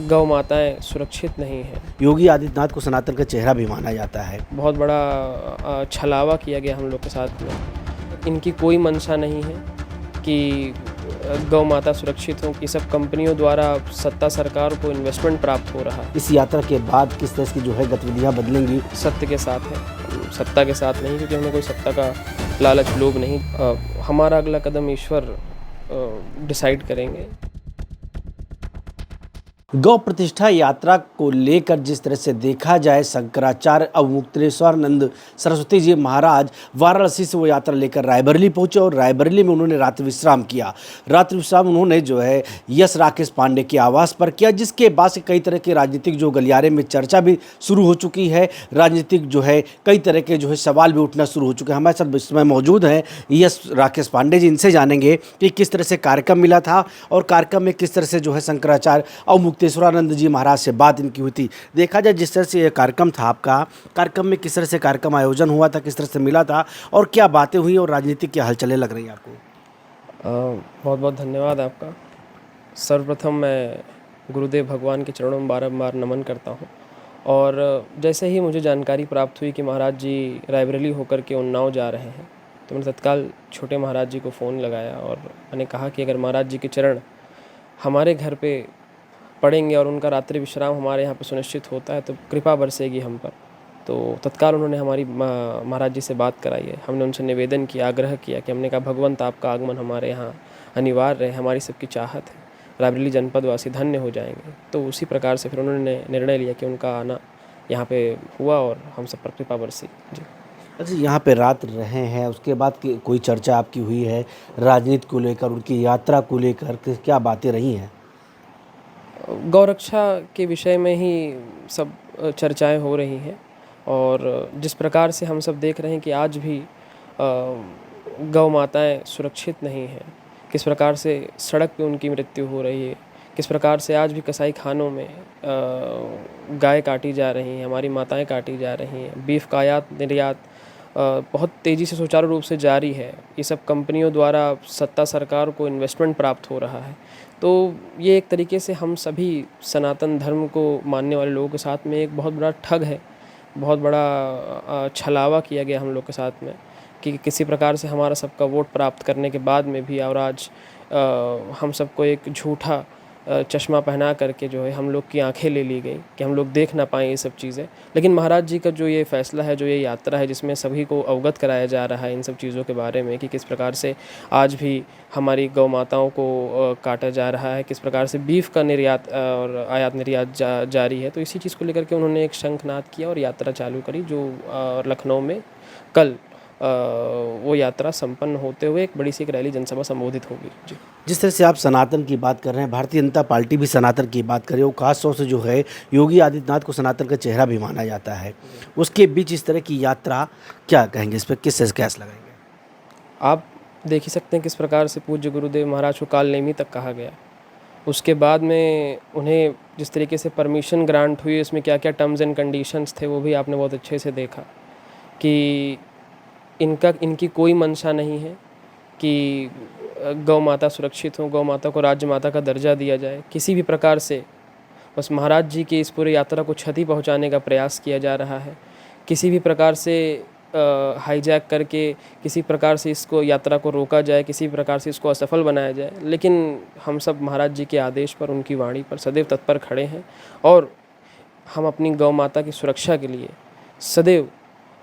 गौ माताएँ सुरक्षित नहीं हैं। योगी आदित्यनाथ को सनातन का चेहरा भी माना जाता है। बहुत बड़ा छलावा किया गया हम लोग के साथ में। इनकी कोई मंशा नहीं है कि गौ माता सुरक्षित हों, कि सब कंपनियों द्वारा सत्ता सरकार को इन्वेस्टमेंट प्राप्त हो रहा है। इस यात्रा के बाद किस तरह की जो है गतिविधियाँ बदलेंगी? सत्य के साथ है, सत्ता के साथ नहीं, क्योंकि हमें कोई सत्ता का लालच लोभ नहीं। हमारा अगला कदम ईश्वर डिसाइड करेंगे। गौ प्रतिष्ठा यात्रा को लेकर जिस तरह से देखा जाए, शंकराचार्य अवमुक्तेश्वरानंद सरस्वती जी महाराज वाराणसी से वो यात्रा लेकर रायबरेली पहुंचे और रायबरेली में उन्होंने रात्रि विश्राम किया। रात्रि विश्राम उन्होंने जो है यश राकेश पांडे के आवास पर किया, जिसके बाद से कई तरह के राजनीतिक जो गलियारे में चर्चा भी शुरू हो चुकी है। राजनीतिक जो है कई तरह के जो है सवाल भी उठना शुरू हो चुके हैं। हमारे साथ इस समय मौजूद हैं यश राकेश पांडे जी। इनसे जानेंगे कि किस तरह से कार्यक्रम मिला था और कार्यक्रम में किस तरह से जो है शंकराचार्य अवमुक्तेश्वरानंद जी महाराज से बात इनकी हुई थी। देखा जाए जिस तरह से ये कार्यक्रम था आपका, कार्यक्रम में किस तरह से कार्यक्रम आयोजन हुआ था, किस तरह से मिला था और क्या बातें हुई और राजनीतिक क्या हलचलें लग रही हैं आपको? बहुत बहुत धन्यवाद आपका। सर्वप्रथम मैं गुरुदेव भगवान के चरणों में बारंबार नमन करता हूँ। और जैसे ही मुझे जानकारी प्राप्त हुई कि महाराज जी रायबरेली होकर के उन्नाव जा रहे हैं, तो मैंने तत्काल छोटे महाराज जी को फ़ोन लगाया और मैंने कहा कि अगर महाराज जी के चरण हमारे घर पे पड़ेंगे और उनका रात्रि विश्राम हमारे यहाँ पे सुनिश्चित होता है तो कृपा बरसेगी हम पर। तो तत्काल उन्होंने हमारी महाराज जी से बात कराई है। हमने उनसे निवेदन किया, आग्रह किया कि हमने कहा भगवंत आपका आगमन हमारे यहाँ अनिवार्य है, हमारी सबकी चाहत है, रायबरेली जनपद वासी धन्य हो जाएंगे। तो उसी प्रकार से फिर उन्होंने निर्णय लिया कि उनका आना यहाँ पे हुआ और हम सब पर कृपा बरसी। जी। अच्छा, यहाँ पे रात रहे हैं, उसके बाद कोई चर्चा आपकी हुई है राजनीति को लेकर, उनकी यात्रा को लेकर क्या बातें रही हैं? गौरक्षा के विषय में ही सब चर्चाएं हो रही हैं और जिस प्रकार से हम सब देख रहे हैं कि आज भी गौ माताएँ सुरक्षित नहीं हैं, किस प्रकार से सड़क पे उनकी मृत्यु हो रही है, किस प्रकार से आज भी कसाई खानों में गाय काटी जा रही हैं, हमारी माताएं काटी जा रही हैं, बीफ का आयात निर्यात बहुत तेज़ी से सुचारू रूप से जारी है। ये सब कंपनियों द्वारा सत्ता सरकार को इन्वेस्टमेंट प्राप्त हो रहा है। तो ये एक तरीके से हम सभी सनातन धर्म को मानने वाले लोगों के साथ में एक बहुत बड़ा ठग है, बहुत बड़ा छलावा किया गया हम लोग के साथ में कि किसी प्रकार से हमारा सबका वोट प्राप्त करने के बाद में भी और आज हम सबको एक झूठा चश्मा पहना करके जो है हम लोग की आंखें ले ली गई कि हम लोग देख ना पाएँ ये सब चीज़ें। लेकिन महाराज जी का जो ये फैसला है, जो ये यात्रा है, जिसमें सभी को अवगत कराया जा रहा है इन सब चीज़ों के बारे में कि किस प्रकार से आज भी हमारी गौ माताओं को काटा जा रहा है, किस प्रकार से बीफ का निर्यात और आयात निर्यात जारी है। तो इसी चीज़ को लेकर के उन्होंने एक शंखनाद किया और यात्रा चालू करी, जो लखनऊ में कल वो यात्रा संपन्न होते हुए एक बड़ी सी एक रैली जनसभा संबोधित होगी। जी। जिस तरह से आप सनातन की बात कर रहे हैं, भारतीय जनता पार्टी भी सनातन की बात कर रही है, वो खास तौर से जो है योगी आदित्यनाथ को सनातन का चेहरा भी माना जाता है। उसके बीच इस तरह की यात्रा, क्या कहेंगे इस पर, किस से कैस लगाएंगे? आप देख ही सकते हैं किस प्रकार से पूज्य गुरुदेव महाराज को काल नेमी तक कहा गया। उसके बाद में उन्हें जिस तरीके से परमिशन ग्रांट हुई, उसमें क्या क्या टर्म्स एंड कंडीशंस थे वो भी आपने बहुत अच्छे से देखा कि इनकी कोई मंशा नहीं है कि गौ माता सुरक्षित हों, गौ माता को राज्य माता का दर्जा दिया जाए। किसी भी प्रकार से बस महाराज जी की इस पूरी यात्रा को क्षति पहुंचाने का प्रयास किया जा रहा है। किसी भी प्रकार से हाईजैक करके किसी प्रकार से इसको यात्रा को रोका जाए, किसी प्रकार से इसको असफल बनाया जाए। लेकिन हम सब महाराज जी के आदेश पर, उनकी वाणी पर सदैव तत्पर खड़े हैं और हम अपनी गौ माता की सुरक्षा के लिए सदैव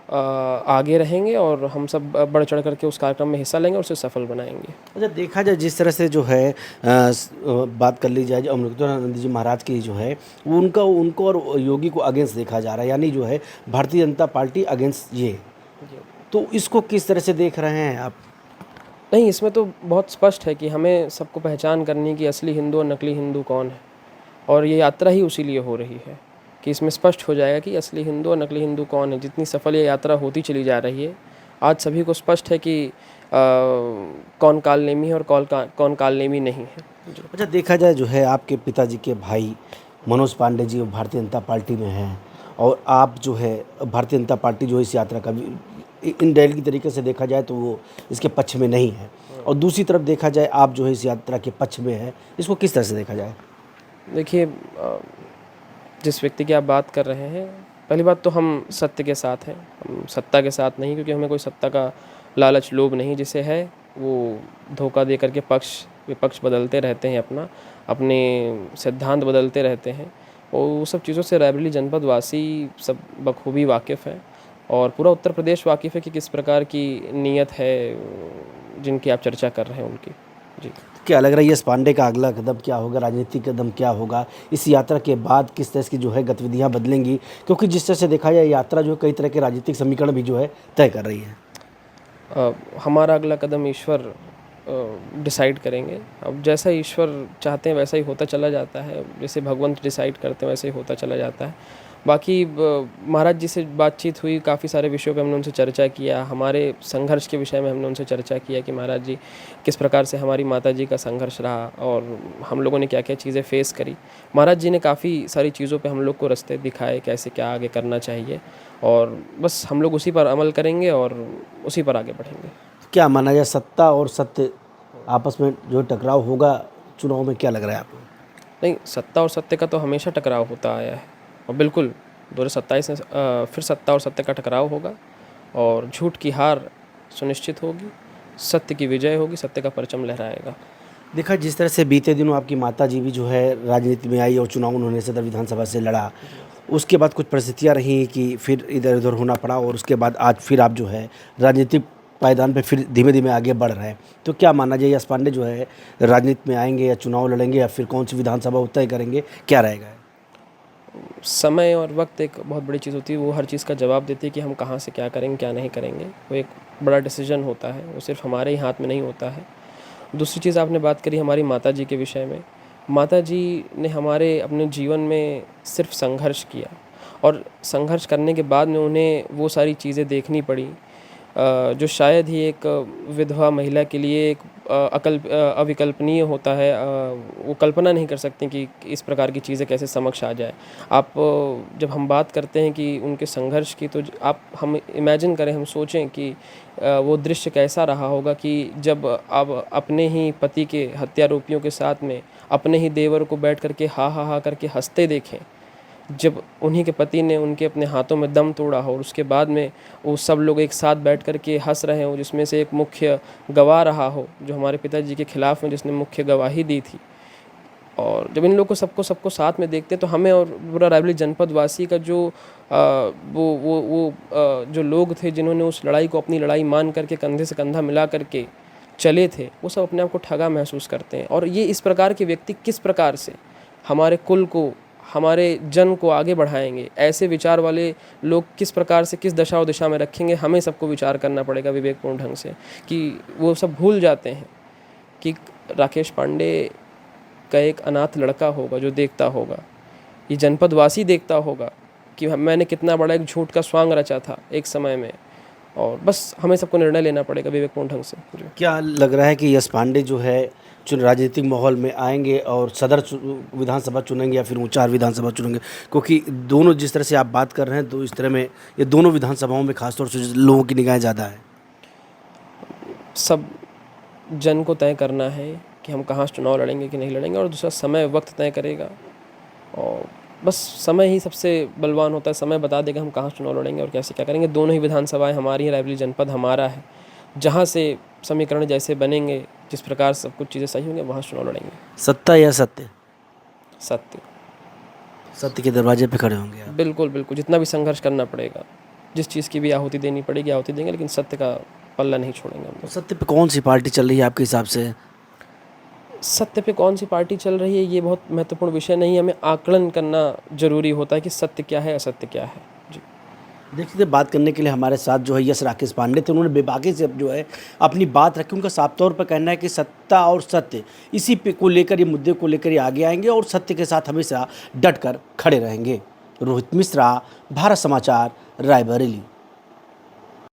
आगे रहेंगे और हम सब बढ़ चढ़ करके उस कार्यक्रम में हिस्सा लेंगे और उसे सफल बनाएंगे। अच्छा, देखा जाए जिस तरह से जो है बात कर ली जाए जो अवमुक्तेश्वरानंद जी महाराज की जो है वो उनको और योगी को अगेंस्ट देखा जा रहा है, यानी जो है भारतीय जनता पार्टी अगेंस्ट ये, तो इसको किस तरह से देख रहे हैं आप? नहीं, इसमें तो बहुत स्पष्ट है कि हमें सबको पहचान करनी कि असली हिंदू और नकली हिंदू कौन है, और ये यात्रा ही उसी लिए हो रही है कि इसमें स्पष्ट हो जाएगा कि असली हिंदू और नकली हिंदू कौन है। जितनी सफल ये यात्रा होती चली जा रही है, आज सभी को स्पष्ट है कि कौन कालनेमी है और कौन कालनेमी नहीं है। अच्छा, देखा जाए जो है आपके पिताजी के भाई मनोज पांडे जी भारतीय जनता पार्टी में हैं और आप जो है भारतीय जनता पार्टी जो इस यात्रा का इनडायरेक्ट तरीके से देखा जाए तो वो इसके पक्ष में नहीं है, और दूसरी तरफ देखा जाए आप जो है इस यात्रा के पक्ष में है, इसको किस तरह से देखा जाए? देखिए, जिस व्यक्ति की आप बात कर रहे हैं, पहली बात तो हम सत्य के साथ हैं, हम सत्ता के साथ नहीं, क्योंकि हमें कोई सत्ता का लालच लोभ नहीं। जिसे है वो धोखा दे करके पक्ष विपक्ष बदलते रहते हैं, अपने सिद्धांत बदलते रहते हैं, और वो सब चीज़ों से रायबरेली जनपद वासी सब बखूबी वाकिफ़ हैं, और पूरा उत्तर प्रदेश वाकिफ़ है कि किस प्रकार की नीयत है जिनकी आप चर्चा कर रहे हैं उनकी। जी। क्या लग रहा है यश पांडे का अगला कदम क्या होगा, राजनीतिक कदम क्या होगा, इस यात्रा के बाद किस तरह की जो है गतिविधियां बदलेंगी? क्योंकि जिस तरह से देखा जाए यात्रा जो है कई तरह के राजनीतिक समीकरण भी जो है तय कर रही है। हमारा अगला कदम ईश्वर डिसाइड करेंगे। अब जैसा ईश्वर चाहते हैं वैसा ही होता चला जाता है, जैसे भगवंत डिसाइड करते हैं वैसे ही होता चला जाता है। बाकी महाराज जी से बातचीत हुई, काफ़ी सारे विषयों पे हमने उनसे चर्चा किया, हमारे संघर्ष के विषय में हमने उनसे चर्चा किया कि महाराज जी किस प्रकार से हमारी माता जी का संघर्ष रहा और हम लोगों ने क्या क्या चीज़ें फेस करी। महाराज जी ने काफ़ी सारी चीज़ों पे हम लोग को रास्ते दिखाए, कैसे क्या आगे करना चाहिए, और बस हम लोग उसी पर अमल करेंगे और उसी पर आगे बढ़ेंगे। क्या माना जाए सत्ता और सत्य आपस में जो टकराव होगा चुनाव में, क्या लग रहा है आपको? नहीं, सत्ता और सत्य का तो हमेशा टकराव होता आया है, और बिल्कुल 2027 में फिर सत्ता और सत्य का टकराव होगा, और झूठ की हार सुनिश्चित होगी, सत्य की विजय होगी, सत्य का परचम लहराएगा। देखा जिस तरह से बीते दिनों आपकी माता जी भी जो है राजनीति में आई और चुनाव उन्होंने सदर विधानसभा से लड़ा, उसके बाद कुछ परिस्थितियां रही कि फिर इधर उधर होना पड़ा और उसके बाद आज फिर आप जो है राजनीतिक पायदान पे फिर धीमे धीमे आगे बढ़ रहे हैं। तो क्या माना जाए यश पांडे जो है राजनीति में आएंगे या चुनाव लड़ेंगे या फिर कौन सी विधानसभा वो तय करेंगे, क्या रहेगा? समय और वक्त एक बहुत बड़ी चीज़ होती है, वो हर चीज़ का जवाब देती है कि हम कहाँ से क्या करेंगे क्या नहीं करेंगे। वो एक बड़ा डिसीजन होता है, वो सिर्फ हमारे ही हाथ में नहीं होता है। दूसरी चीज़ आपने बात करी हमारी माता जी के विषय में। माता जी ने हमारे अपने जीवन में सिर्फ संघर्ष किया, और संघर्ष करने के बाद में उन्हें वो सारी चीज़ें देखनी पड़ी जो शायद ही एक विधवा महिला के लिए एक अविकल्पनीय होता है। वो कल्पना नहीं कर सकती कि इस प्रकार की चीज़ें कैसे समक्ष आ जाए। आप जब हम बात करते हैं कि उनके संघर्ष की, तो हम इमेजिन करें, हम सोचें कि वो दृश्य कैसा रहा होगा कि जब अब अपने ही पति के हत्यारोपियों के साथ में अपने ही देवर को बैठ करके हा हा हा करके हंसते देखें, जब उन्हीं के पति ने उनके अपने हाथों में दम तोड़ा हो, और उसके बाद में वो सब लोग एक साथ बैठ कर के हंस रहे हो, जिसमें से एक मुख्य गवाह रहा हो जो हमारे पिताजी के खिलाफ में जिसने मुख्य गवाही दी थी। और जब इन लोगों को सबको साथ में देखते हैं, तो हमें और पूरा रायबरेली जनपद वासी का जो जो लोग थे जिन्होंने उस लड़ाई को अपनी लड़ाई मान करके कंधे से कंधा मिला करके चले थे, वो सब अपने आप को ठगा महसूस करते हैं। और ये इस प्रकार के व्यक्ति किस प्रकार से हमारे कुल को, हमारे जन को आगे बढ़ाएंगे, ऐसे विचार वाले लोग किस प्रकार से किस दशा और दिशा में रखेंगे, हमें सबको विचार करना पड़ेगा विवेकपूर्ण ढंग से। कि वो सब भूल जाते हैं कि राकेश पांडे का एक अनाथ लड़का होगा जो देखता होगा, ये जनपद वासी देखता होगा कि मैंने कितना बड़ा एक झूठ का स्वांग रचा था एक समय में, और बस हमें सबको निर्णय लेना पड़ेगा विवेकपूर्ण ढंग से। क्या लग रहा है कि यश पांडे जो है राजनीतिक माहौल में आएंगे और सदर विधानसभा चुनेंगे या फिर ऊंचार विधानसभा चुनेंगे? क्योंकि दोनों जिस तरह से आप बात कर रहे हैं तो इस तरह में ये दोनों विधानसभाओं में खासतौर से लोगों की निगाहें ज़्यादा है। सब जन को तय करना है कि हम कहाँ से चुनाव लड़ेंगे कि नहीं लड़ेंगे, और दूसरा समय वक्त तय करेगा, और बस समय ही सबसे बलवान होता है। समय बता देगा हम कहाँ से चुनाव लड़ेंगे और कैसे क्या करेंगे। दोनों ही विधानसभाएं हमारी हैं, रायबरेली जनपद हमारा है। जहाँ से समीकरण जैसे बनेंगे, जिस प्रकार सब कुछ चीज़ें सही होंगे, वहाँ चुनाव लड़ेंगे। सत्ता या सत्य? सत्य। सत्य के दरवाजे पे खड़े होंगे आप? बिल्कुल बिल्कुल, जितना भी संघर्ष करना पड़ेगा, जिस चीज़ की भी आहुति देनी पड़ेगी आहुति देंगे, लेकिन सत्य का पल्ला नहीं छोड़ेंगे हम लोग। सत्य पे कौन सी पार्टी चल रही है आपके हिसाब से? सत्य पे कौन सी पार्टी चल रही है ये बहुत महत्वपूर्ण विषय नहीं है, हमें आकलन करना जरूरी होता है कि सत्य क्या है असत्य क्या है। जी। देखिए बात करने के लिए हमारे साथ जो है यश राकेश पांडे थे, उन्होंने बेबाकी से जो है अपनी बात रखी। उनका साफ तौर पर कहना है कि सत्ता और सत्य इसी पे को लेकर, ये मुद्दे को लेकर ये आगे आएंगे और सत्य के साथ हमेशा डट कर खड़े रहेंगे। रोहित मिश्रा, भारत समाचार, रायबरेली।